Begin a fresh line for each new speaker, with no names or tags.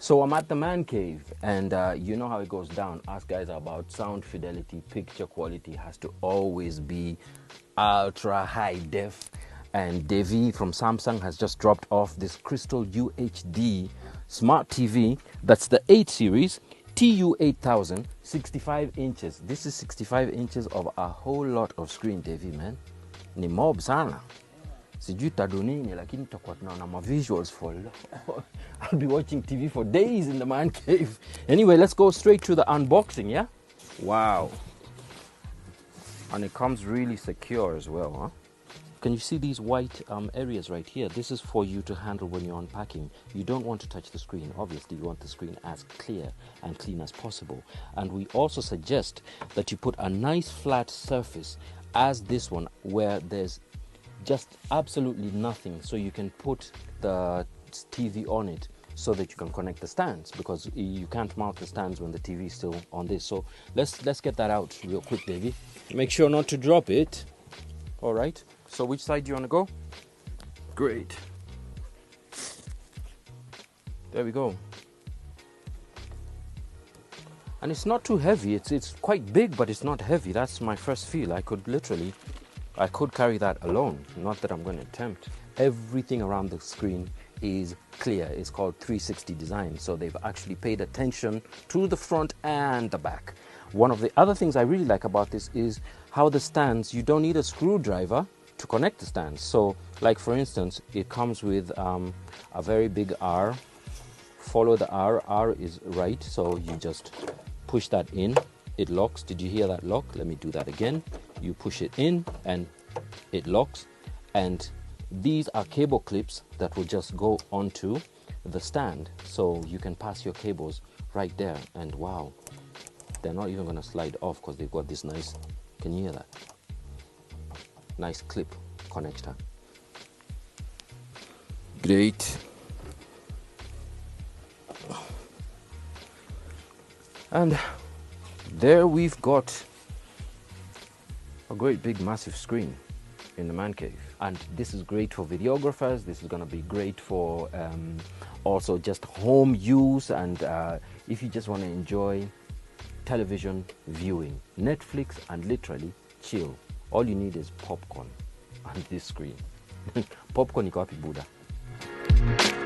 So I'm at the man cave, and you know how it goes down. Us guys are about sound fidelity, picture quality has to always be ultra high def. And Devi from Samsung has just dropped off this crystal UHD smart TV. That's the 8 series, TU8000, 65 inches. This is 65 inches of a whole lot of screen, Devi, man. Ni mob sana. Sijui tadonini lakini tutakuwa tunaona ma visuals for I'll be watching TV for days in the man cave. Anyway, let's go straight to the unboxing, yeah? Wow. And it comes really secure as well, huh? Can you see these white areas right here? This is for you to handle when you're unpacking. You don't want to touch the screen. Obviously, you want the screen as clear and clean as possible. And we also suggest that you put a nice flat surface as this one where there's just absolutely nothing, so you can put the TV on it so that you can connect the stands, because you can't mount the stands when the TV is still on this. So let's get that out real quick, Davey. Make sure not to drop it. All right, so which side do you want to go? Great. There we go. And it's not too heavy. It's quite big, but it's not heavy. That's my first feel. I could carry that alone. Not that I'm going to attempt. Everything around the screen is clear. It's called 360 design. So they've actually paid attention to the front and the back. One of the other things I really like about this is how the stands, you don't need a screwdriver to connect the stands. So like for instance, it comes with a very big R. Follow the R. R is right. So you just push that in. It locks. Did you hear that lock? Let me do that again. You push it in and it locks. And these are cable clips that will just go onto the stand. So you can pass your cables right there. And wow, they're not even going to slide off because they've got this nice, can you hear that? Nice clip connector. Great. And there we've got a great big massive screen in the man cave, and this is great for videographers. This is going to be great for also just home use, and if you just want to enjoy television viewing, Netflix, and literally chill. All you need is popcorn and this screen. Popcorn iko wapi buda?